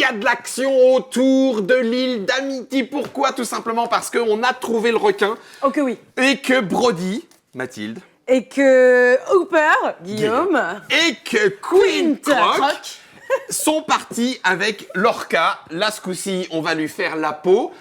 y a de l'action autour de l'île d'Amity. Pourquoi? Tout simplement parce qu'on a trouvé le requin. Oh que oui. Et que Brody, Mathilde. Et que Hooper, Guillaume. Et que Queen Croc Croc sont partis avec l'orca. Là, ce coup-ci, on va lui faire la peau.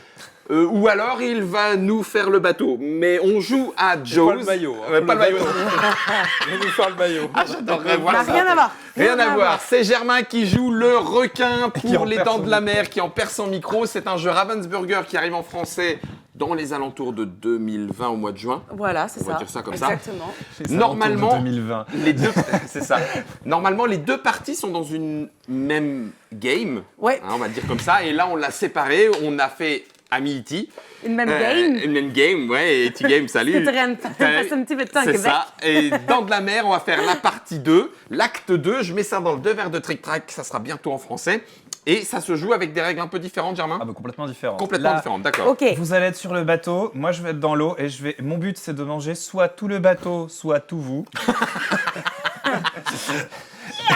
Ou alors, il va nous faire le bateau. Mais on joue à Jaws. Pas le maillot. Pas le maillot. Il va nous faire le maillot. Ah, j'adorerais voir n'a ça. rien à voir. Rien à voir. C'est Germain qui joue le requin Qui en pour les perd dents son de la mer, qui en perd son micro. C'est un jeu Ravensburger qui arrive en français dans les alentours de 2020 au mois de juin. Voilà, c'est On ça. va dire ça comme ça. Exactement. Normalement, 2020. les deux, c'est ça. Normalement, les deux parties sont dans une même game. Ouais. Hein, on va dire comme ça. Et là, on l'a séparé. On a fait Amity. Une même game. Une même game, ouais. Et T-Game, salut. C'est un petit peu de temps à C'est Québec. ça. Et Dents de la mer, on va faire la partie 2, l'acte 2. Je mets ça dans le 2 verres de Trick Track. Ça sera bientôt en français. Et ça se joue avec des règles un peu différentes, Germain. Ah bah complètement différent. Complètement Là, différentes, d'accord. Ok. Vous allez être sur le bateau, moi je vais être dans l'eau et mon but c'est de manger soit tout le bateau, soit tout vous.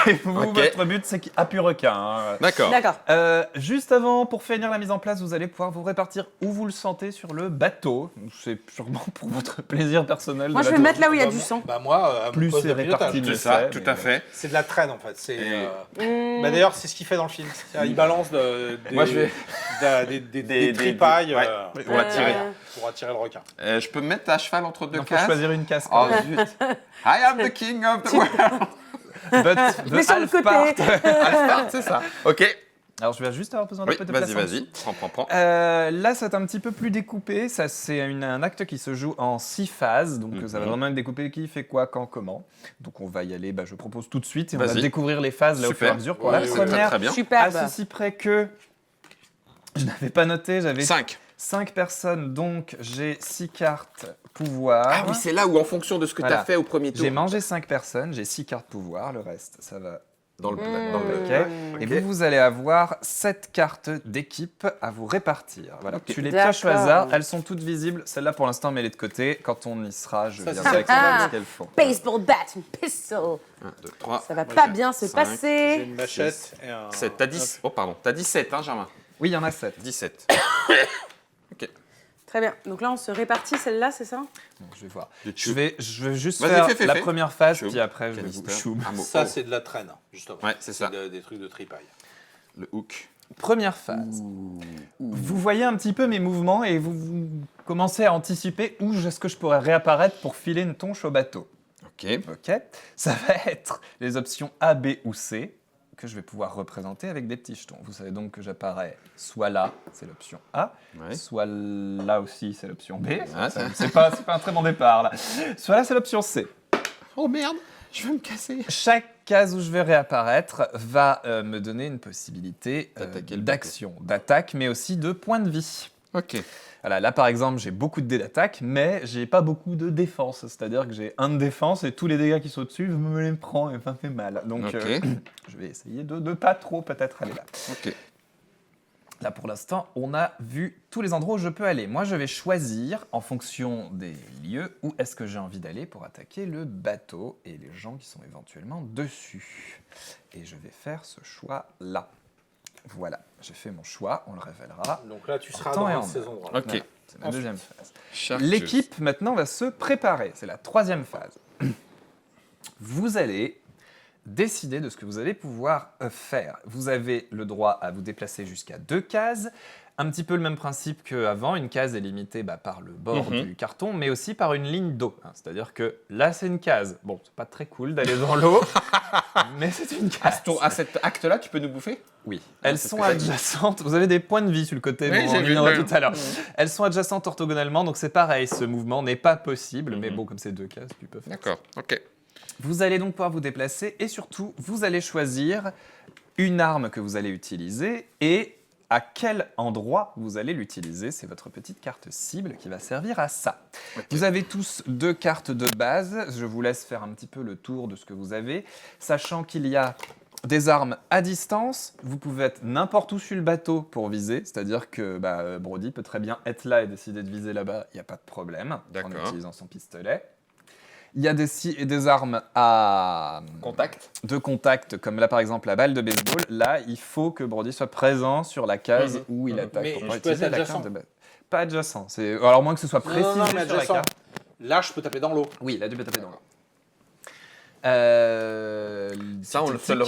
Et vous, Ok. votre but c'est qu'il n'y a plus requin. Hein. D'accord. D'accord. Juste avant, pour finir la mise en place, vous allez pouvoir vous répartir où vous le sentez sur le bateau. C'est sûrement pour votre plaisir personnel. Moi, de je vais la me mettre là où il y a Bah, du sang. Bah moi, à mon Plus poste c'est de pilotage. réparti, C'est mieux ça, c'est, tout mais à fait. C'est de la traîne en fait. C'est, Mmh. bah, d'ailleurs, c'est ce qu'il fait dans le film. Il balance des, Moi, je vais- des tripailles ouais. On va tirer. pour attirer le requin. Je peux me mettre à cheval entre deux Il faut cases. choisir une case. Oh zut. I am the king of the world. But Mais the sur le half côté. part. Alpha, c'est ça. Ok. Alors je vais juste avoir besoin d'un Oui, peu de vas-y, place en vas-y. dessous. Prends. Là, c'est un petit peu plus découpé. Ça, c'est un acte qui se joue en 6 phases. Donc, ça va vraiment être découpé qui fait quoi, quand, comment. Donc, on va y aller. Je propose tout de suite et on va Vas-y. découvrir les phases là, au Super. fur et à mesure. Pour Ouais, la c'est première, très bien. à Superbe. ceci près que je n'avais pas noté, j'avais 5. 5 personnes, donc j'ai 6 cartes pouvoir. Ah oui, c'est là où en fonction de ce que tu Voilà. as fait au premier tour. J'ai mangé 5 personnes, j'ai 6 cartes pouvoir. Le reste, ça va. Dans le Dans le- le Ok. Et vous allez avoir 7 cartes d'équipe à vous répartir. Voilà. Ok. Tu les pioches au D'accord. hasard, elles sont toutes visibles. Celle-là, pour l'instant, mets-les de côté. Quand on y sera, je Ça, viendrai c'est expliquer ça. ce qu'elles font. Baseball bat and pistol. 1, 2, 3, Ça va Moi, pas j'ai bien se 5, J'ai passer. une machette et un. 7. T'as 10. Oh, pardon. T'as 17, hein, Germain. Oui, il y en a 7. 17. Ok. Très bien. Donc là, on se répartit celle-là, c'est ça? Bon, je vais voir. De Je vais juste Vas-y, faire fais, la fais. première phase, Choum. puis après, je vais Canister. vous choum. Un mot. Ça, Oh. c'est de la traîne, justement. Ouais, c'est ça. Des trucs de tripaille. Le hook. Première phase. Vous voyez un petit peu mes mouvements et vous commencez à anticiper où est-ce que je pourrais réapparaître pour filer une tonche au bateau. Ok. Ok. Ça va être les options A, B ou C que je vais pouvoir représenter avec des petits jetons. Vous savez donc que j'apparais soit là, c'est l'option A, Ouais. soit là aussi, c'est l'option B. Ah, C'est pas un très bon départ là. Soit là, c'est l'option C. Oh merde, je vais me casser. Chaque case où je vais réapparaître va me donner une possibilité D'attaquer le d'action, d'attaque, mais aussi de points de vie. Ok. Voilà, là par exemple, j'ai beaucoup de dés d'attaque, mais j'ai pas beaucoup de défense. C'est-à-dire que j'ai 1 de défense et tous les dégâts qui sont dessus, je me les prends et ça me fait mal. Donc Ok. je vais essayer de ne pas trop peut-être aller là. Ok. Là pour l'instant, on a vu tous les endroits où je peux aller. Moi, je vais choisir en fonction des lieux où est-ce que j'ai envie d'aller pour attaquer le bateau et les gens qui sont éventuellement dessus. Et je vais faire ce choix-là. Voilà, j'ai fait mon choix, on le révélera. Donc là, tu seras temps dans et un en de ces endroits. Ok. Voilà, c'est ma deuxième phase. Chartreuse. L'équipe maintenant va se préparer. C'est la 3e phase. Vous allez décider de ce que vous allez pouvoir faire. Vous avez le droit à vous déplacer jusqu'à 2 cases. Un petit peu le même principe qu'avant. Une case est limitée par le bord du carton, mais aussi par une ligne d'eau. C'est-à-dire que là, c'est une case. Bon, c'est pas très cool d'aller dans l'eau, mais c'est une case. À cet acte-là, tu peux nous bouffer? Oui, elles c'est sont ce que t'as dit. adjacentes. Vous avez des points de vie sur le côté, Oui, bon, j'ai on vu, y reviendra ouais. tout à l'heure. Elles sont adjacentes orthogonalement, donc c'est pareil, ce mouvement n'est pas possible, mais bon, comme c'est 2 cases, tu peux faire ça. D'accord. Ok. Vous allez donc pouvoir vous déplacer et surtout, vous allez choisir une arme que vous allez utiliser et à quel endroit vous allez l'utiliser. C'est votre petite carte cible qui va servir à ça. Ok. Vous avez tous 2 cartes de base. Je vous laisse faire un petit peu le tour de ce que vous avez, sachant qu'il y a des armes à distance. Vous pouvez être n'importe où sur le bateau pour viser, c'est-à-dire que Brody peut très bien être là et décider de viser là-bas, il n'y a pas de problème, en D'accord. utilisant son pistolet. Il y a des armes à Contact. de contact, comme là par exemple la balle de baseball. Là, il faut que Brody soit présent sur la case où il attaque. Mais pour je pouvoir peux être utiliser la adjacent. carte de base. Pas adjacent. Alors moins que ce soit Non, précisé non, mais sur la adjacent. carte. Là, je peux taper dans l'eau. Oui, là, tu peux taper dans l'eau. Ça, on se le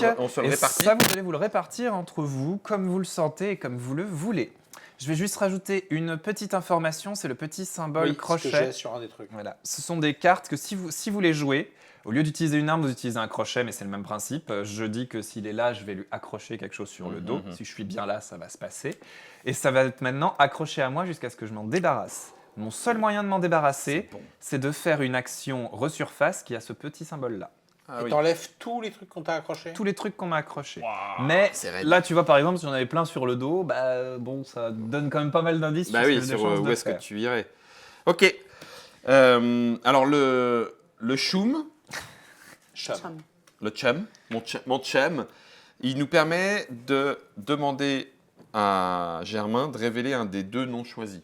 Et répartit. ça, vous allez vous le répartir entre vous, comme vous le sentez et comme vous le voulez. Je vais juste rajouter une petite information, c'est le petit symbole Oui, ce que crochet. j'ai sur un des trucs. Voilà. Ce sont des cartes que si vous les jouez, au lieu d'utiliser une arme, vous utilisez un crochet, mais c'est le même principe. Je dis que s'il est là, je vais lui accrocher quelque chose sur le dos. Si je suis bien là, ça va se passer. Et ça va être maintenant accroché à moi jusqu'à ce que je m'en débarrasse. Mon seul moyen de m'en débarrasser, c'est de faire une action resurface qui a ce petit symbole-là. Ah Et oui. t'enlèves tous les trucs qu'on t'a accrochés. Tous les trucs qu'on m'a accrochés. Mais c'est raide. là, tu vois, par exemple, si j'en avais plein sur le dos, bah bon, ça donne quand même pas mal d'indices Bah sur ce oui, que j'ai des sur chances où de est-ce que faire. tu irais. Ok. Alors le choum, Chum. Chum. le chum, mon chum, il nous permet de demander à Germain de révéler un des deux non choisis.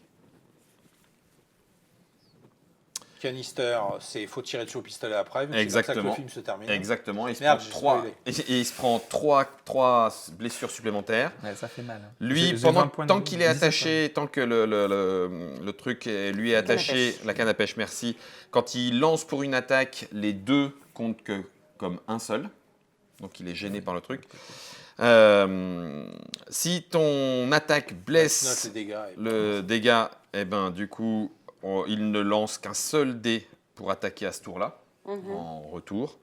Canister, c'est faut tirer dessus au pistolet après. mais c'est comme ça que Exactement. le film se termine. Exactement. Il se Merde, prend j'ai trois, spoilé. et il se prend trois blessures supplémentaires. Ouais, ça fait mal. Hein. Lui, J'ai pendant 20 points de tant vie, qu'il est 17 attaché, tant que le truc lui est La canne à attaché, pêche. la canne à pêche, merci. Quand il lance pour une attaque, les deux comptent que comme un seul. Donc il est gêné par le truc. Si ton attaque Note blesse les dégâts. Et le dégât, eh ben du coup, il ne lance qu'un seul dé pour attaquer à ce tour-là en retour.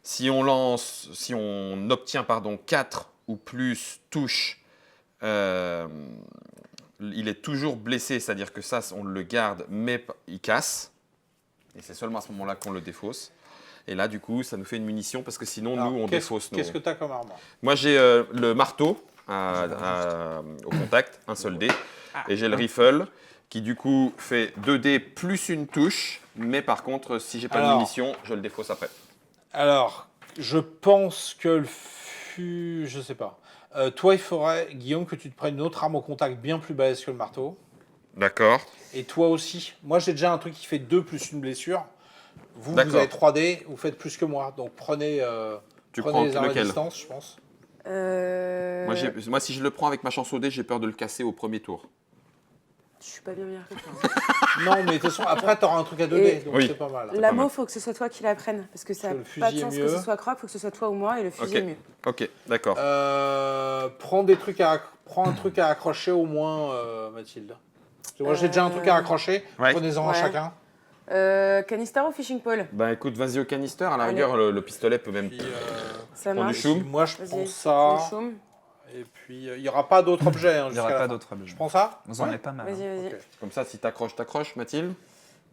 Si on obtient 4 ou plus touches, il est toujours blessé, c'est-à-dire que ça, on le garde, mais il casse. Et c'est seulement à ce moment-là qu'on le défausse. Et là, du coup, ça nous fait une munition parce que sinon, Alors, nous, on qu'est-ce- défausse nos... Qu'est-ce que t'as comme arme? Moi, j'ai le marteau au contact, un seul dé. Et j'ai le rifle qui, du coup, fait 2 dés plus une touche. Mais par contre, si j'ai pas de Alors. munitions, je le défausse après. Alors, je pense que je sais pas. Toi, il faudrait, Guillaume, que tu te prennes une autre arme au contact bien plus balèze que le marteau. D'accord. Et toi aussi. Moi, j'ai déjà un truc qui fait 2 plus une blessure. Vous D'accord. avez 3 dés, vous faites plus que moi. Donc, prenez Tu prends les armes à lequel? distance, je pense. Moi, si je le prends avec ma chance au dé, j'ai peur de le casser au premier tour. Je suis pas bien meilleure que toi. Non, mais de toute façon, après, tu auras un truc à 2 Et- dés, donc Oui. c'est pas mal. La mot, faut que ce soit toi qui la prenne. Parce que ça n'a Parce que le pas de fusil est sens que mieux. ce soit Croc, faut que ce soit toi ou moi, et le fusil Ok. est mieux. Ok, d'accord. Prends un truc à accrocher au moins, Mathilde. Moi, j'ai déjà un truc à accrocher. Ouais. Prenez-en un Ouais. chacun. Canister ou fishing pole? Bah écoute, vas-y au canister. À la Allez. rigueur, le pistolet peut même... Puis, Ça Prends du marche. choum. moi, je Vas-y. prends Le ça. choum. Et puis, il n'y aura pas d'autres objets. Hein, Il n'y aura jusqu'à pas la fin. d'autres objets. Je prends ça. Vous en avez pas mal. Vas-y, Hein. vas-y. Ok. Comme ça, si t'accroches, Mathilde.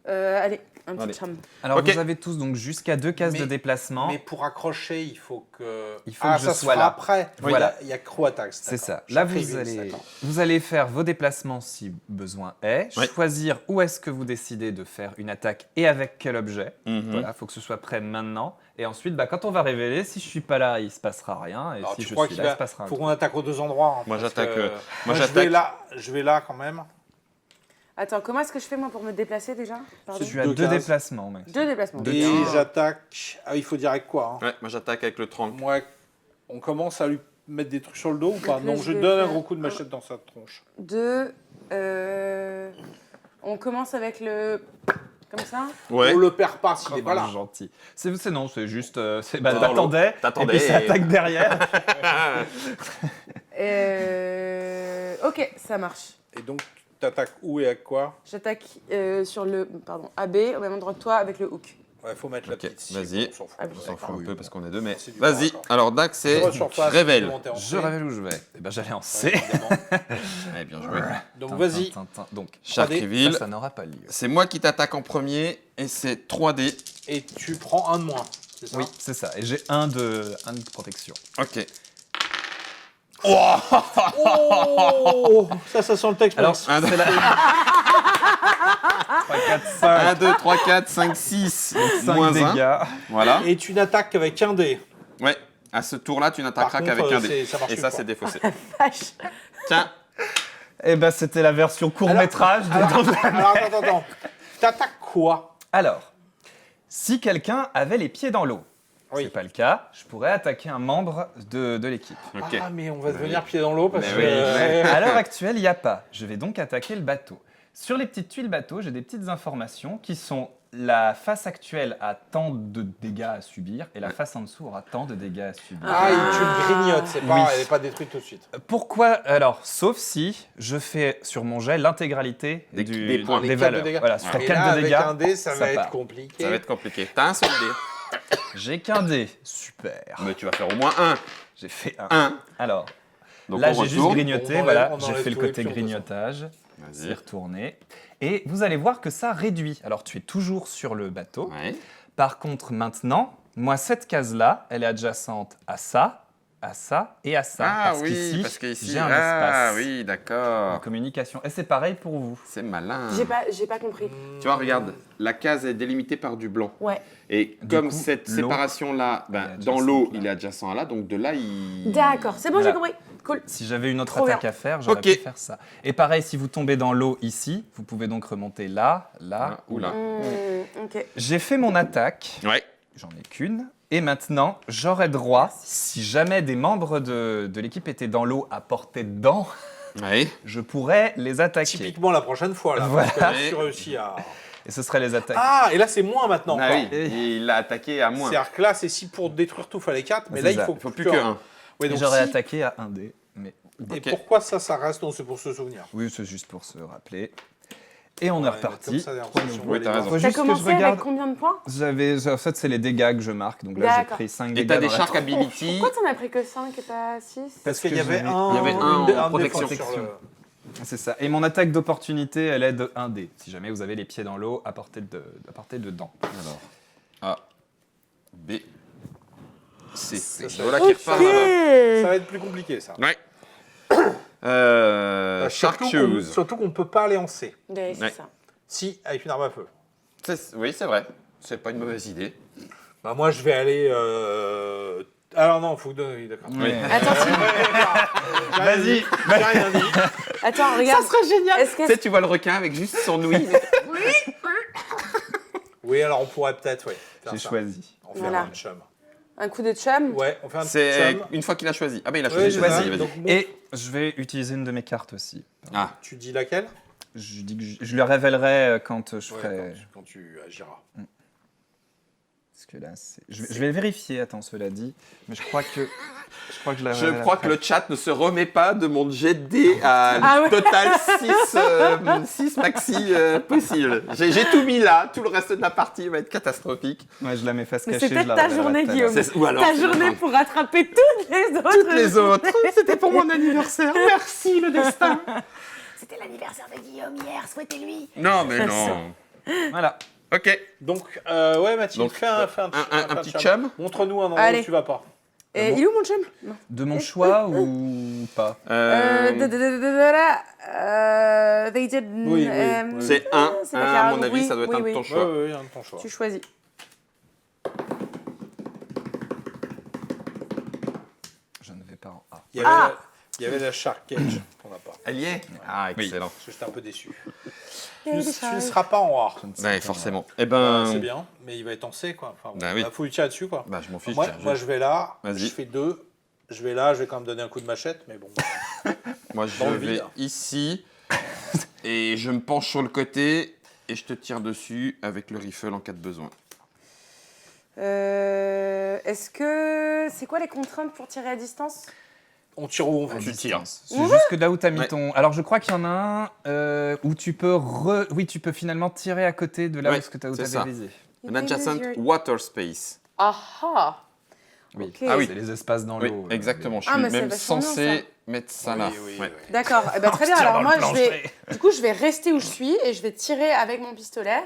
Allez, un Allez. petit chum. Alors Ok. vous avez tous donc jusqu'à 2 cases Mais- de déplacement. Mais pour accrocher, il faut que. Il faut que je ça se sois fera là. après. Voilà. Il y a Crow Attacks. C'est ça. d'accord. Là, J'ai prévu, d'accord. vous allez faire vos déplacements si besoin est, Oui. choisir où est-ce que vous décidez de faire une attaque et avec quel objet. Mhm. Voilà, il faut que ce soit prêt maintenant. Et ensuite, quand on va révéler, si je suis pas là, il se passera rien. Et Alors, si tu je crois suis qu'il là, il va. se passera un Faut truc. qu'on attaque aux 2 endroits. hein, Moi, parce j'attaque, que- moi, je vais là quand même. Attends, comment est-ce que je fais moi pour me déplacer déjà? Pardon. Tu as 2 2 cases. déplacements, Max. 2 déplacements. Et Ah. j'attaque. Ah, il faut dire avec quoi hein. Ouais, moi j'attaque avec le trank. Moi, on commence à lui mettre des trucs sur le dos ou pas? Donc là, Non, je je vais donne un faire gros coup de machette dans sa tronche. 2. On commence avec le. Comme ça. Ouais. On le perd pas s'il est Oh, pas là. gentil. C'est non, c'est juste. Non, t'attendais. t'attendais Et puis ça et- attaque derrière. Ok, ça marche. Et donc, tu attaques où et avec quoi? J'attaque sur le AB au même endroit que toi avec le hook. Ouais, faut mettre la Ok, petite cible, vas-y. on s'en fout. Ah oui. On s'en fout un Oui, peu parce qu'on est deux, mais C'est du vas-y. corps à corps. Alors Dax, c'est Sur surface, révèle. monter en Je C. révèle où je vais. Eh ben, j'allais en Ouais, C. évidemment. Eh bien joué. Donc Tin, vas-y. tin, tin, tin. Donc, Shark 3D, Reveal. ça n'aura pas lieu. C'est moi qui t'attaque en premier et c'est 3D. Et tu prends un de moins. C'est ça? Oui, c'est ça. Et j'ai un de protection. Ok. Oh ça sent le texte. Alors, Un, c'est la... 3, 4, 5, 1, 2, 3, 4, 5, 6. 5 Moins 1. dégâts. Voilà. Et tu n'attaques qu'avec un dé. Ouais. À ce tour-là, tu n'attaqueras Par contre, qu'avec un dé. ça marche Et plus ça, fort. c'est défaussé. Vache. Tiens. Eh ben, c'était la version court-métrage de Dans la- Alors attends. T'attaques quoi? Alors, Si quelqu'un avait les pieds dans l'eau, Oui. c'est pas le cas, je pourrais attaquer un membre de l'équipe. Ok. Ah, mais on va devenir pied dans l'eau parce Mais que. oui. À l'heure actuelle, il n'y a pas. Je vais donc attaquer le bateau. Sur les petites tuiles bateau, j'ai des petites informations qui sont la face actuelle a tant de dégâts à subir et la face en dessous aura tant de dégâts à subir. Ah, et tu le grignotes, c'est pas, Oui. elle n'est pas détruite tout de suite. Pourquoi alors? Sauf si je fais sur mon jet l'intégralité Des points. des Les quatre de valeurs. dégâts. Voilà, sur Et 4 là, de avec dégâts, un dé, ça va être part. compliqué. Ça va être compliqué. T'as un seul dé. J'ai qu'un dé. Super. Mais tu vas faire au moins un. J'ai fait un. 1. Alors, Donc là on j'ai juste retourne. grignoté, On voilà, enlève j'ai fait le tous les côté pions, de toute grignotage. C'est Vas-y. retourné. Et vous allez voir que ça réduit. Alors tu es toujours sur le bateau. Ouais. Par contre, maintenant, moi, cette case-là, elle est adjacente à ça et à ça. Ah parce qu'ici, parce qu'ici, j'ai un ah espace oui, de d'accord. communication. Et c'est pareil pour vous. C'est malin. J'ai pas compris. Tu vois, regarde, la case est délimitée par du blanc. Ouais. Et Du comme coup, cette l'eau, séparation-là, elle est dans adjacente l'eau, là. il est adjacent à là, donc de là, il... D'accord, c'est bon, j'ai Voilà. compris. Cool. Si j'avais une autre Trop attaque bien. à faire, j'aurais Ok. pu faire ça. Et pareil, si vous tombez dans l'eau ici, vous pouvez donc remonter là ou là. Ok. J'ai fait mon attaque, Ouais. j'en ai qu'une. Et maintenant, j'aurais droit, si jamais des membres de l'équipe étaient dans l'eau à portée de dents, Ouais. je pourrais les attaquer. Typiquement la prochaine fois, là. Voilà. Parce que là, tu réussis à. Et ce seraient les attaques. Ah, et là, c'est moins maintenant. Ah encore. oui, il l'a attaqué à moins. C'est-à-dire que là, c'est si pour détruire tout, fallait 4, mais C'est là, il ça. faut, Il faut plus que 1. Ouais, Et donc j'aurais si- attaqué à un dé. Mais Et Ok. pourquoi ça reste? Non, c'est pour se souvenir. oui, c'est juste pour se rappeler. Et on est Ouais, comme reparti. ça, d'ailleurs, Trois si on nouveaux. voit Oui, les t'as morts. raison. Faut T'as juste que je commencé avec regarde. combien de points? En fait, c'est les dégâts que je marque. Donc là, j'ai D'accord. pris 5 Et dégâts. t'as des dans la Shark Ability. Pourquoi t'en as pris que 5 et pas 6? Parce que qu'il y avait j'avais- un, il y avait un une- en un protection. défense sur le- C'est ça. Et mon attaque d'opportunité, elle est de 1 dé. Si jamais vous avez les pieds dans l'eau, à portée de dents. Alors, A, B, C. Ça, ça Voilà va qui être- repart. Ça va être plus compliqué, ça. Ouais. Shark Surtout Shoes. surtout qu'on ne peut pas aller en C. Ouais, c'est Ouais. ça. Si, avec une arme à feu. Oui, c'est vrai. C'est pas une mauvaise idée. Bah, moi, je vais aller. Alors, non, faut que. Oui, d'accord. Oui. Attends, Vas-y. J'ai rien dit. attends, regarde. serait génial. Est-ce que Tu sais, tu vois le requin avec juste son ouïe. Oui, alors on pourrait peut-être, oui. faire J'ai ça. choisi. On fait Voilà. un chum. un coup de chum? Ouais, on fait un C'est chum. une fois qu'il a choisi. Ah, ben il a Ouais, choisi. j'ai Vas-y, ça. vas-y. Donc, bon, Et je vais utiliser une de mes cartes aussi. Ah, tu dis laquelle? Je dis que je le révélerai quand je Ouais, ferai. quand tu agiras. Parce que là, je vais vérifier. Attends, cela dit, mais je crois que je la je révélerai crois que après. le chat ne se remet pas de mon jet de dés à Ah ouais. total 6 maxi possible. J'ai tout mis là, tout le reste de la partie va être catastrophique. Ouais, je la mets face Mais cachée. c'est je la peut-être ta révélerai journée, tout à l'heure. Guillaume. Ou alors, Ta c'est journée vraiment- pour rattraper toutes les autres. Toutes les autres, c'était pour mon anniversaire. Merci le destin. C'était l'anniversaire de Guillaume hier, souhaitez-lui. Non, mais non. Voilà. Ok. Donc, ouais, Mathilde, Donc, fais un un petit chum. Montre-nous un endroit Allez. où tu vas pas. Et il est où mon chum? Non. De mon choix ou pas? They did. Oui, oui. C'est un. c'est Un, pas à grave. mon avis, Oui, ça doit être oui, un de oui. ton Ouais, choix. ouais, un de ton choix. Tu choisis. Je ne vais pas en A. Il y avait la Shark Cage qu'on n'a pas. Elle y est. Ah, excellent. Parce que j'étais un peu déçu. Tu ne seras pas en A. Ouais, forcément. Eh C'est ben, bien, mais il va être en C, quoi. Enfin, bon, Bah oui. faut lui tirer dessus, quoi. bah, je m'en fiche. Moi, tiens, moi, je vais là, Vas-y. je fais 2. Je vais là, je vais quand même donner un coup de machette, mais bon. Moi, je Dans le vais vide. ici et je me penche sur le côté et je te tire dessus avec le rifle en cas de besoin. Est-ce que. C'est quoi les contraintes pour tirer à distance? On tire où on À veut. Tu tires. distance. C'est juste que là où tu as mis Ouais. ton. Alors je crois qu'il y en a un où tu peux oui, tu peux finalement tirer à côté de là Ouais, où tu c'est ça. avais visé. An adjacent water space. Ah ah! Oui. Ok. Ah oui. C'est les espaces dans Oui, l'eau. exactement. Je Ah, suis mais c'est même vachement bien, censé mettre ça là. Oui, oui, Ouais. oui. D'accord. Eh ben, très bien. Tire Alors dans moi, le je vais. plancher. Du coup, je vais rester où je suis et je vais tirer avec mon pistolet.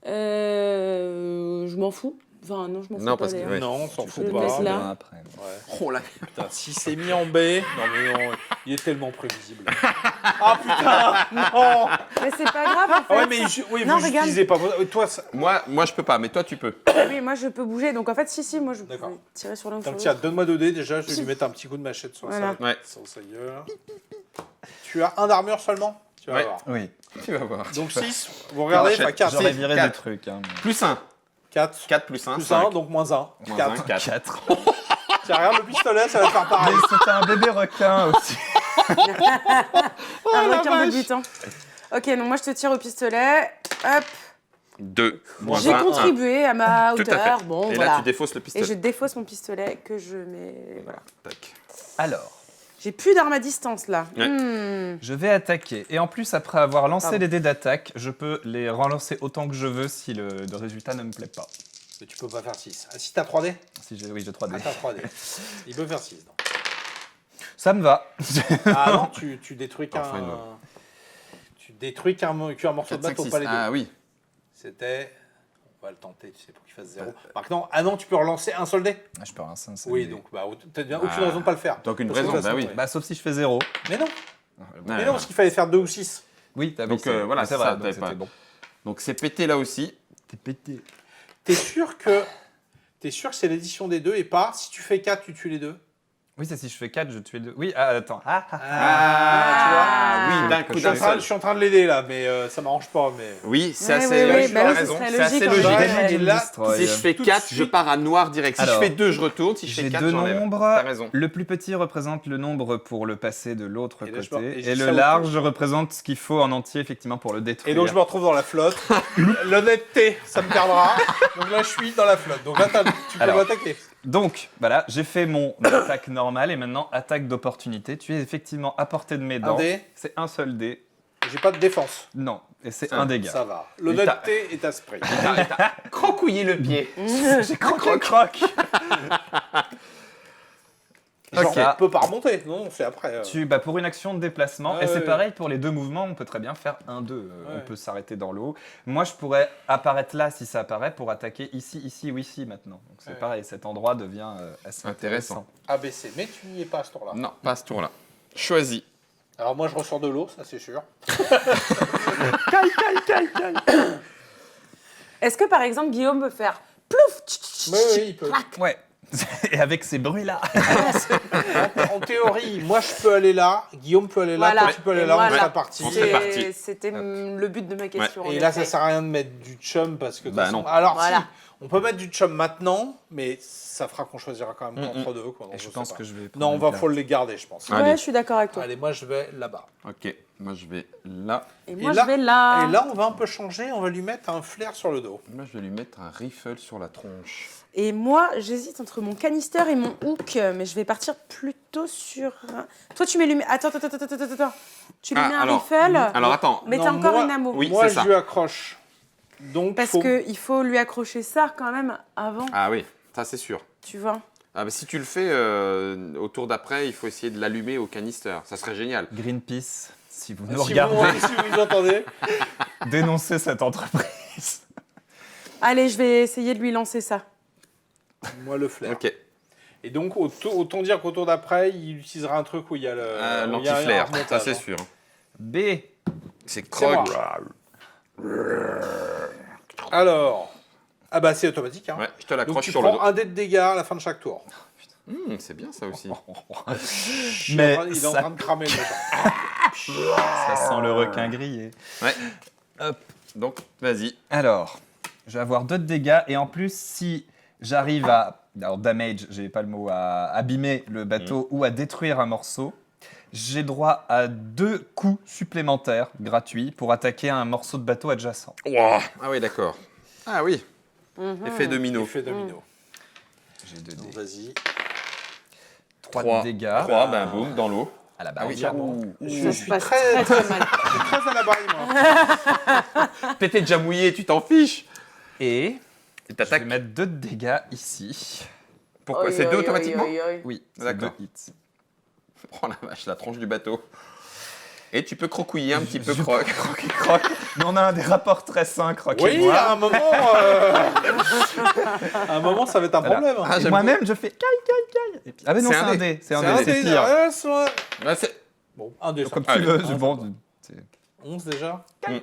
Je m'en fous. Enfin, non, je m'en fous Non, pas. parce que- d'ailleurs. ouais. Non, on s'en Je fout le pas. laisse là. Après. Ouais. Oh là. Putain, si c'est mis en B, non mais non, il est tellement prévisible. Ah putain, non. Mais c'est pas grave. En fait. Ah ouais, mais oui, Non, vous regarde. n'utilisez pas. Toi, ça... Moi, je peux pas, mais toi, tu peux. Ah oui, moi je peux bouger. Donc en fait, si, moi je peux D'accord. tirer sur l'un ou Attends, sur tiens, l'autre. donne-moi 2 dés déjà, je vais lui mettre un petit coup de machette sur, Voilà. Ouais. sur sa gueule. Tu as un d'armure seulement? Tu vas Ouais. voir. Oui. Tu vas voir. Donc 6, vous regardez, Machette. enfin 4. J'aurais viré des quatre. trucs. Hein, mais- Plus 1. 4. 4 plus 1, Plus 5. 1, donc moins 1. Moins 4. 4. 4. Tiens, regarde le pistolet, ça va te faire pareil. Mais c'était un bébé requin aussi. Un requin débutant. Ok, donc moi je te tire au pistolet. Hop. 2. Moins J'ai 1. contribué à ma Tout à hauteur. fait. Bon, Et voilà. là, tu défausses le Et pistolet. je défausse mon pistolet que je mets. Voilà. Tac. Alors, J'ai plus d'armes à distance là. Ouais. je vais attaquer. Et en plus, après avoir lancé Pardon. les dés d'attaque, je peux les relancer autant que je veux si le résultat ne me plaît pas. Mais tu peux pas faire 6. Ah, si t'as 3D Oui, j'ai 3 dés. Ah, t'as 3D. Il peut faire 6. Non. Ça me va. Ah non, tu détruis qu'un. Enfin, non. Tu détruis qu'un morceau 4, de 5, bateau, 6. pas les deux. Ah oui. C'était. On va le tenter, tu sais, pour qu'il fasse 0. Maintenant, ah non, tu peux relancer un seul dé. Ah, je peux relancer un seul Oui, dé. donc bah, t'as bien aucune Bah, raison de pas le faire. donc une Parce que raison, de toute bah façon, oui. Bah, sauf si je fais 0. Mais non, Ouais, mais non, parce qu'il fallait faire 2 ou 6. Oui, t'as Donc, c'est- voilà, c'est c'est vrai, ça, donc t'avais c'était pas- bon. Donc c'est pété là aussi. T'es pété. T'es sûr que c'est l'édition des deux et pas si tu fais 4, tu tues les deux. Oui, c'est si je fais 4, je tue les 2. Oui, attends. Ah, oui, d'un coup Je d'un seul. suis en train de l'aider là, mais ça m'arrange pas. Mais... Oui, c'est Ouais, assez. ouais, ouais, tu bah as oui, ce raison. serait C'est assez logique, en logique. vrai. Ouais, et là, Destroy. Si je fais Tout de 4, je suite. pars à noir direct. Si Alors, je fais 2, je retourne. Si je fais J'ai 4, deux j'enlève. nombres. T'as raison. Le plus petit représente le nombre pour le passer de l'autre Et là, je pars- côté. et Et j'ai le ça au large représente ce qu'il faut en entier, effectivement, pour le détruire. Et donc je me retrouve dans la flotte. L'honnêteté, ça me perdra. Donc là, je suis dans la flotte. Donc là, tu peux Alors. m'attaquer. Donc, voilà, j'ai fait mon attaque normale et maintenant, attaque d'opportunité. Tu es effectivement à portée de mes Un dents. dé. C'est un seul dé. J'ai pas de défense. Non, et c'est Ça, un dégât. Ça va. L'honnêteté est à ce prix. Crocouiller le pied. J'ai croc. Genre, Ok. on peut pas remonter. Non, c'est après. Pour une action de déplacement, Ouais, et c'est ouais. pareil pour les deux mouvements, on peut très bien faire 1-2. Ouais. On peut s'arrêter dans l'eau. Moi, je pourrais apparaître là si ça apparaît pour attaquer ici ou ici maintenant. Donc c'est Ouais. pareil, cet endroit devient assez Intéressant. intéressant. ABC. Mais tu n'y es pas à ce tour-là. Non, pas à ce tour-là. Choisis. Alors moi, je ressors de l'eau, ça c'est sûr. Est-ce que par exemple Guillaume peut faire plouf Oui, oui, il peut. Ouais. Et avec ces bruits-là. En théorie, moi je peux aller là, Guillaume peut aller là, Voilà. toi tu peux aller Et là, on voilà. sera parti. On serait parti. C'était le but de ma question. en Et là, effet. ça sert à rien de mettre du chum parce que de toute Bah façon- non. Alors Voilà. si, on peut mettre du chum maintenant, mais ça fera qu'on choisira quand même entre deux. Quoi, donc Et je sais pense pas. que je vais. Non, faut les garder, je pense. Ouais, Allez. je suis d'accord avec toi. Allez, moi je vais là-bas. Ok, moi je vais là. Et moi, Et là- je vais là. Et là, on va un peu changer, on va lui mettre un flair sur le dos. Moi je vais lui mettre un rifle sur la tronche. Et moi, j'hésite entre mon canister et mon hook, mais je vais partir plutôt sur. Toi, tu mets lui. Attends. Tu lui mets un alors, rifle. alors attends. Mais Non, t'as encore moi- une amour. Oui, moi, c'est ça. je lui accroche. Donc, Parce qu'il faut lui accrocher ça quand même avant, Ah oui, ça c'est sûr. tu vois. Ah bah si tu le fais au tour d'après, il faut essayer de l'allumer au canister. Ça serait génial. Greenpeace, si vous nous si regardez, si vous entendez. dénoncez cette entreprise. Allez, je vais essayer de lui lancer ça. Moi, le flair. Ok. Et donc, autant dire qu'au tour d'après, il utilisera un truc où il y a le. où il y a un L'anti-flair, remontage, ça c'est hein. sûr. B. C'est C'est moi. Krog. Alors. Ah bah, c'est automatique. Hein. Ouais, je te Donc, l'accroche tu sur le prends dos. un dé de dégâts à la fin de chaque tour. C'est bien ça aussi. Mais il est en ça, train de cramer le méchant. ça sent le requin grillé. Ouais. Hop. Donc, vas-y. Alors, je vais avoir 2 de dégâts et en plus, si j'arrive à, alors damage, j'ai pas le mot, à abîmer le bateau ou à détruire un morceau, j'ai droit à 2 coups supplémentaires gratuits pour attaquer un morceau de bateau adjacent. Ah oui, d'accord. Ah oui. Effet domino. Effet domino. J'ai 2 Donc, dés. vas-y. 3 de dégâts 3, ben boum, dans l'eau. à la Ah base. oui, Entièrement. Ça Je se suis passe très, très mal. très à la barre, moi. T'étais déjà mouillé, tu t'en fiches. Et Et je vais t'attaques. mettre 2 de dégâts ici. Pourquoi Oi, C'est oi, deux oi, automatiquement oi, oi. Oui, c'est D'accord. 2 hits. Oh la vache, la tronche du bateau. Et tu peux crocouiller un petit peu Je- croc. Croc. Mais on a des rapports très sains, Croc et Oui, moi. à un moment. À un moment, ça va être un Voilà. problème. Ah, Et j'aime moi-même, je fais caille. Et puis- ah, mais non, C'est c'est un un dé. dé. C'est C'est un un dé, c'est dé, pire. ouais, soit- Bah, c'est- Bon, un dé. ça Comme me tu fait. veux, Un, c'est ça bon. me c'est- fait. 11 déjà. Caille.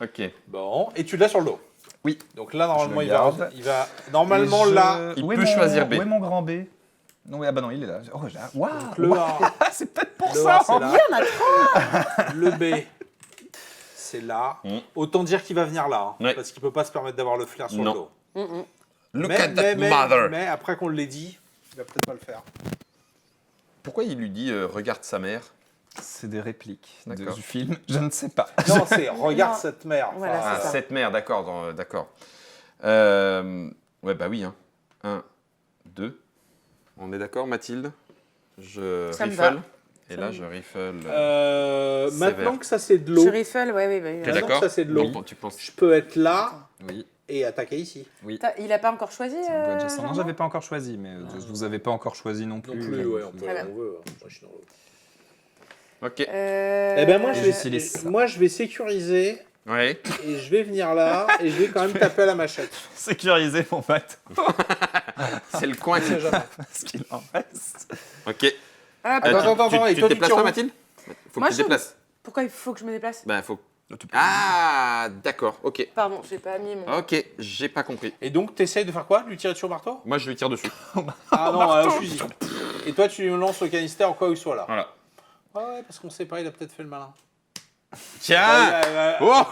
Ok. Bon, et tu l'as sur le dos. Oui. Donc là, normalement, Je le il va, garde. il va. Normalement, Et je- là. il Où est peut choisir B. Où est mon grand B? Non, ah bah non, il est là. Oh, j'ai... Waouh! Le A, C'est peut-être pour le ça! A, c'est là. Il y en a trop. Le B, c'est là. Mm. Autant dire qu'il va venir là, hein, Ouais. parce qu'il peut pas se permettre d'avoir le flair sur Non. le dos. Look at that mais, mother. mais après qu'on l'ait dit, il va peut-être pas le faire. Pourquoi il lui dit regarde sa mère? C'est des répliques D'accord. du film, je ne sais pas. Non, c'est regarde Non. cette mère. Voilà, Ah, c'est ça. cette mère, d'accord, d'accord. Ouais, bah oui. Hein. 1, 2. On est d'accord, Mathilde? Je Ça me riffle. va. Et Ça là, me je riffle. Maintenant sévère. que ça c'est de l'eau, Je riffle, ouais, oui. T'es Maintenant d'accord? que ça, c'est de l'eau. Donc, tu penses... je peux être là Oui. et attaquer ici. Il a pas encore choisi Ça me doit déjà ça. Non, Jean-Marc j'avais pas encore choisi, mais vous avez pas encore choisi non Non plus. plus, ouais, on peut, Très bien. on veut. Moi, je suis dans l'eau. Ok. Eh ben moi, Et je j'utilise vais, ça. moi, je vais sécuriser Ouais. et je vais venir là et je vais quand même taper à la machette. Sécuriser mon bateau. C'est le coin On qui... sait jamais. Parce qu'il en reste. Ok. Ah, Attends, et tu toi, te tu déplaces tires pas, où Mathilde? Faut Moi, que tu te je- déplaces. Pourquoi il faut que je me déplace Ben, faut... Ah, d'accord, ok. Pardon, j'ai pas mis mon... Ok, j'ai pas compris. Et donc, t'essayes de faire quoi? Lui tirer dessus au marteau? Moi, je lui tire dessus. Ah non, au fusil. Et toi, tu lui lances le canister quoi qu'il soit là. Voilà. Ouais, parce qu'on sait pas, il a peut-être fait le malin. Tiens! Ouais, Oh!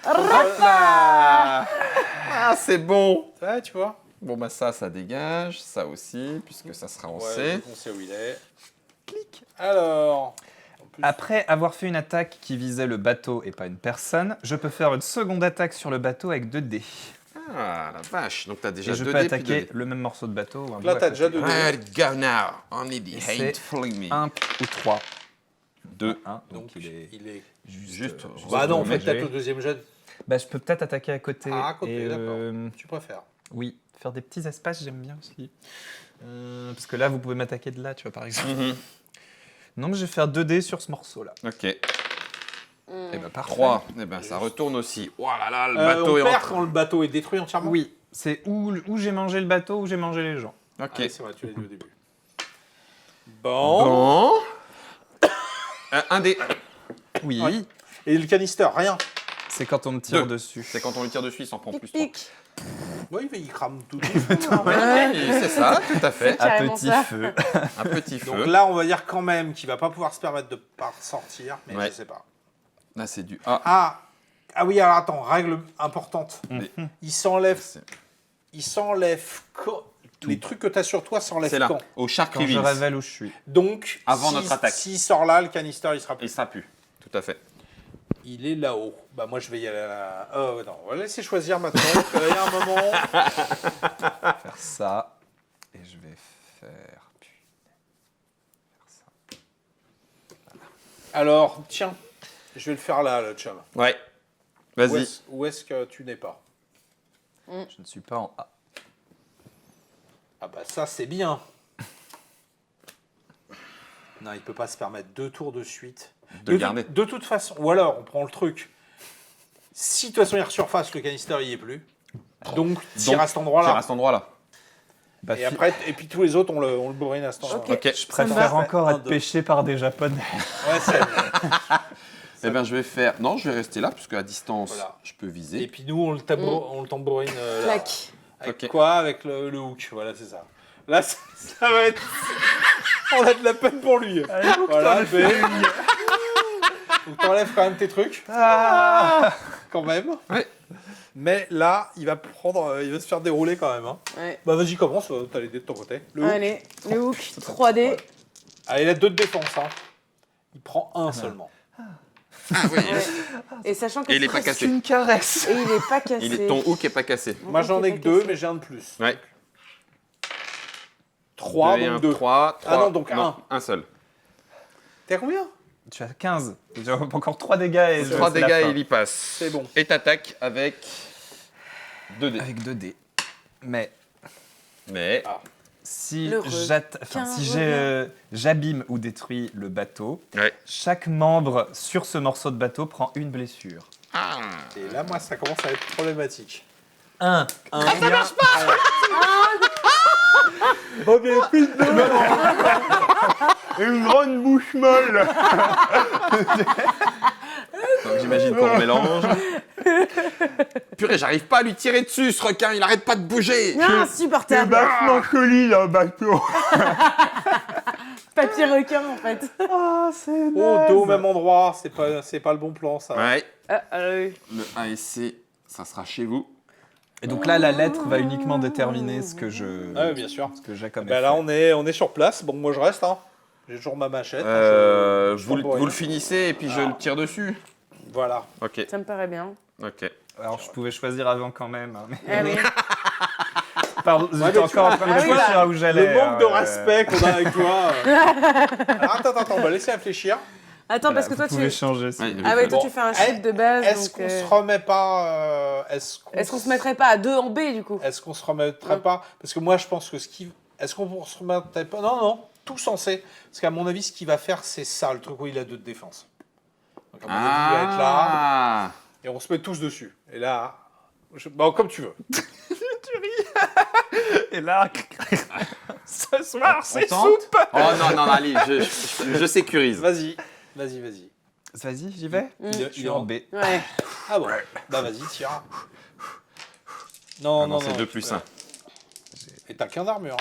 Ah, Ah, c'est bon! ouais, tu vois. Bon, bah ça dégage. Ça aussi, puisque ça sera en Ouais, C. donc on sait où il est. Clic. Alors. en plus- Après avoir fait une attaque qui visait le bateau et pas une personne, je peux faire une seconde attaque sur le bateau avec 2 dés. Ah, la vache. Donc, t'as déjà Et je 2 peux dés, puis attaquer 2 dés. le même morceau de bateau. ou un Là, bout à t'as côté. déjà 2 dés. Let go now. Only the Et c'est hate fling me. 1 ou 3. 2. 1, donc Donc, il est il est. Juste. Bah non, en fait, endommagé. peut-être le deuxième jet. Bah, je peux peut-être attaquer à côté. Ah, à côté, et, d'accord. Tu préfères. oui, faire des petits espaces, j'aime bien aussi. Parce que là, vous pouvez m'attaquer de là, tu vois, par exemple. Mhm. Donc, je vais faire 2 dés sur ce morceau-là. Ok. Et bah, parfait. 3. Eh ben, ça retourne aussi. Oh là là, le On bateau est en perd train. quand le bateau est détruit entièrement. Oui, c'est où j'ai mangé le bateau, où j'ai mangé les gens. Ok. Ah, c'est vrai, tu l'as dit au début. Bon. Bon. Un dé. Oui, Oui. Et le canister, rien. c'est quand on me tire 2. dessus. C'est quand on lui tire dessus, il s'en prend Pic, plus. pic. Oui, mais il crame tout. Ouais, c'est ça, tout à fait. À carrément petit ça. feu. Un petit feu. Donc là, on va dire quand même qu'il va pas pouvoir se permettre de pas sortir, mais Ouais. je sais pas. Là, c'est du A. Ah oui, alors attends, règle importante. Il s'enlève, C'est les trucs que tu as sur toi s'enlèvent c'est là, quand. au Shark Quand je Reveals. révèle où je suis. Donc, Avant si- notre attaque. S'il sort là, le canister, il sera plus. Et ça pue. Tout à fait. Il est là-haut. Bah moi, je vais y aller à la... non, on va laisser choisir maintenant. parce que là, il y a un moment... Faire ça. Et je vais faire. ça. Alors, tiens, je vais le faire là, le chum. Ouais. Où Vas-y. est-ce que tu n'es pas? Je ne suis pas en A. Ah bah ça, c'est bien. Non, il peut pas se permettre 2 tours de suite. De garder. De toute façon, ou alors, on prend le truc. Si de toute façon il resurface, le canister il y est plus. Donc, tire à cet Tire endroit-là. à cet endroit-là. Bah, Et après, et puis tous les autres, on le bourrine à cet endroit-là. Ok. je Ça me préfère va. encore Un, être deux. pêché par des japonais. Ouais, c'est- Eh bien, je vais faire. Non, je vais rester là, puisque à distance, Voilà. je peux Et viser. puis nous, on le tambourine là. Clac. Avec Ok. quoi? Avec le hook. Voilà, c'est ça. Là, ça va être... On a de la peine pour lui. Voilà, donc t'enlèves quand même tes trucs. Quand même. Ouais. Mais là, il va se faire dérouler quand même. Hein. Ouais. Bah vas-y, commence, t'as les dés de ton côté. Le hook. Allez, le hook, 3D. Allez, il a 2 de défense. Hein. Il prend un seulement. Ah oui. Ouais. Et sachant que Et il est pas c'est- cassé. Une caresse. Et il est pas cassé. Ton hook est pas cassé. Mon Moi, hook j'en est ai pas que 2, cassé. mais j'ai un de plus. Ouais. 3, Deux et un, donc 2. 3. Ah non, donc un seul. T'es à combien? Tu as 15. J'ai encore 3 dégâts et 3 c'est la dégâts fin. et il y passe. C'est bon. Et t'attaques avec 2 dés. Avec 2 dés. Mais Mais. si Le si j'abîme ou détruis le bateau, Ouais. chaque membre sur ce morceau de bateau prend une blessure. Ah. Et là, moi, ça commence à être problématique. 1. Ça marche pas. Oh, mais Une grande bouche molle. Donc j'imagine qu'on mélange. Purée, j'arrive pas à lui tirer dessus, ce requin, il arrête pas de bouger. Insupportable. solide un bateau. Papier requin, en fait. Ah, c'est Oh, deux au même endroit, c'est pas le bon plan, ça. Ouais. Euh, Le A et C, ça sera chez vous. Et donc là, la lettre va uniquement déterminer ce que Ah oui, bien sûr. ce que j'ai comme Ben là, on est sur place. Bon, moi, je reste. Hein. J'ai toujours ma machette. Vous le finissez et puis je le tire dessus. Voilà. Ok. Ça me paraît bien. Ok. Alors, je pouvais choisir avant quand même. Hein, mais... Ah oui. Pardon, Ouais, j'étais mais encore en train de Ah oui, réfléchir bah, à où j'allais. Le manque de hein, respect qu'on a avec toi. Alors, attends, on va laisser réfléchir. Attends, parce que vous toi, pouvez tu... changer. Ouais, Ah ouais, toi, Bon, tu fais un shoot de base, Est-ce donc... qu'on se remet pas Est-ce qu'on se mettrait pas à 2 en B, du coup? Est-ce qu'on se remettrait pas Parce que moi, je pense que est-ce qu'on se remettrait pas Non, tous en C. Parce qu'à mon avis, ce qu'il va faire, c'est ça, le truc où il a 2 de défense. Donc, à mon avis, il va être là, Ah. et on se met tous dessus. Et là, bon, comme tu veux. Et là, ce soir, c'est tente soupe. Oh non, allez, je sécurise. Vas-y. Vas-y, j'y vais. Il Je suis en B. Ouais. Ah bon, bah vas-y, tire. Ah Non, non, c'est 2 plus 1. Et t'as qu'un d'armure.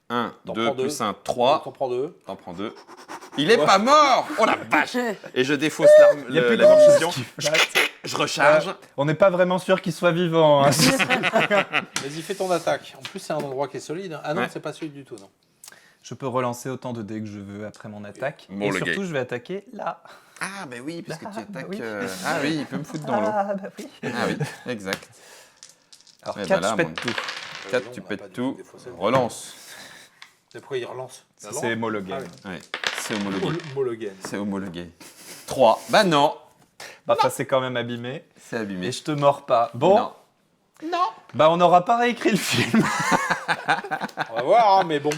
Hein. 1, T'en 2 prends deux. plus 1, 3. T'en prends 2. T'en prends 2. Il est pas mort. Oh la vache. Et je défausse Il n'y a plus de la grand munition. chose qui flatte. Je recharge. On n'est pas vraiment sûr qu'il soit vivant. Hein. Vas-y, fais ton attaque. En plus, c'est un endroit qui est solide. Ah non, Ouais. c'est pas solide du tout, non. Je peux relancer autant de dés que je veux après mon attaque. Bon, et le surtout, gay. je vais attaquer là. Ah bah oui, parce que tu attaques... oui. Ah oui, il peut me foutre dans l'eau. Ah, bah oui. Ah oui, exact. Alors, Eh ben 4, là, je pète mon- tout. 4, non, tu on n'a pètes pas du tout. tout défaussé. Relance. C'est pourquoi il relance. Ça, c'est homologué. Ah oui. Ouais, c'est homologué. Homologène. C'est homologué. 3. Bah non, Bah, ça, c'est quand même abîmé. c'est abîmé. Et je te mords pas. Bon, Non. bah, on n'aura pas réécrit le film. On va voir, hein, mais bon.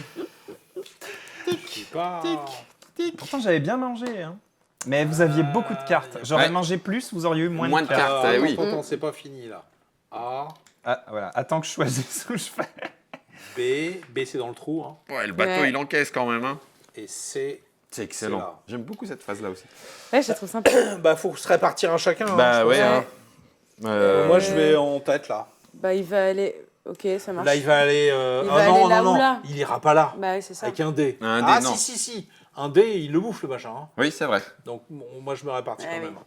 Tic, Pourtant, j'avais bien mangé. Hein. Mais vous aviez beaucoup de cartes. J'aurais Ouais. mangé plus, vous auriez eu moins, Moins de de cartes. cartes. Ah oui. Attends, c'est pas fini là. A, Ah, voilà. Attends que je choisisse où je fais. B c'est dans le trou, hein. Ouais, le bateau, Ouais. il encaisse quand même. Hein. Et C. C'est là. excellent. J'aime beaucoup cette phase-là aussi. Ouais, je la trouve sympa. Bah, faut se répartir un chacun. hein, Bah je ouais. pense. Hein. Moi, je vais en tête là. Bah, il va aller... Ok, ça marche. Là, il va aller. Il ah va non, aller là non, ou non. là. Il ira pas là. Bah oui, c'est ça. Avec un dé. Un dé, ah, non. si. Un dé, il le bouffe le machin. Hein. Oui, c'est vrai. Donc, moi, je me répartis Ah quand oui. même.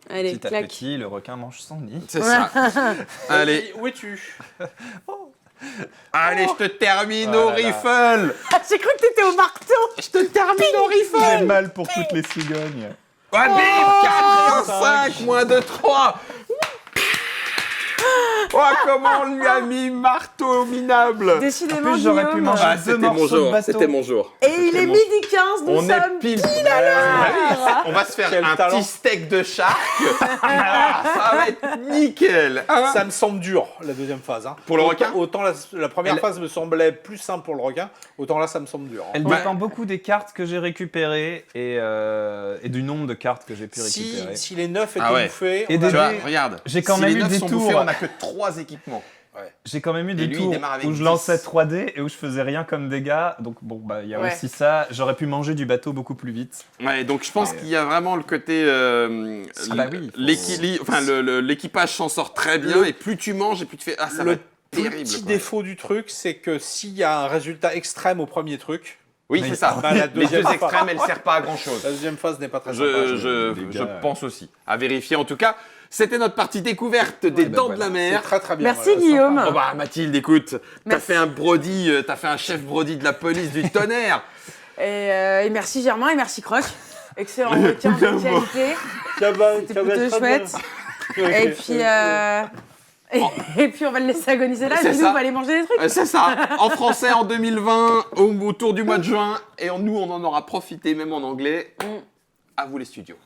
Allez, Petit à clac. petit, le requin mange son nid. C'est ça. Allez, Où es-tu? allez, je te termine Oh au là là. rifle. J'ai cru que t'étais au marteau. Je te termine au J'ai rifle. mal pour toutes les cigognes. Ouais, bim, 4, 5, moins de 3. Oh, comment on lui a mis marteau minable. En Décidément, plus, j'aurais pu Guillaume. manger deux morceaux de bateau. jour. Et il est midi 15, nous On sommes est pile à l'heure. On va se faire Quel un talent. petit steak de shark. Ah, ça va être nickel. Hein. Ça me semble dur, la deuxième phase. Hein. Pour le requin Autant la première Elle- phase me semblait plus simple pour le requin, autant là, ça me semble dur. hein. Elle Ouais. dépend beaucoup des cartes que j'ai récupérées et du nombre de cartes que j'ai pu récupérer. Si les 9 étaient Ah ouais. bouffés, Et on des a- Tu vois, dés. regarde. J'ai quand si même les eu 9 des sont tours. bouffés, on n'a que 3 équipements. J'ai quand même eu des lui, il tours démarre avec où je 10. lançais 3D et où je faisais rien comme dégâts. Donc bon, bah il y a Ouais. aussi ça. J'aurais pu manger du bateau beaucoup plus vite. Ouais, donc je pense qu'il y a vraiment le côté. Ah bah oui, L'équipage s'en sort très bien et plus tu manges et plus tu fais. Ah, ça va Le être terrible. petit quoi. défaut du truc, c'est que s'il y a un résultat extrême au premier truc, Oui, Mais- c'est ça. bah, la Les deux deuxième phase- extrêmes, elles ne servent pas à grand chose. la deuxième phase n'est pas très Je, sympa. Les je gars, pense aussi. À vérifier en tout cas. C'était notre partie découverte des bah dents voilà. de la C'est mer. très très bien. Merci, voilà, Guillaume. sympa. Oh bah Mathilde, écoute, t'as Merci. fait un Brody, t'as fait un chef Brody de la police du tonnerre. Et merci Germain et merci Croc. Excellent requin de qualité. C'était plutôt chouette. Et puis, et puis on va le laisser agoniser là. Et C'est puis nous, ça. on va aller manger des trucs. C'est ça, en français en 2020, autour du mois de juin, et nous on en aura profité même en anglais. À vous les studios.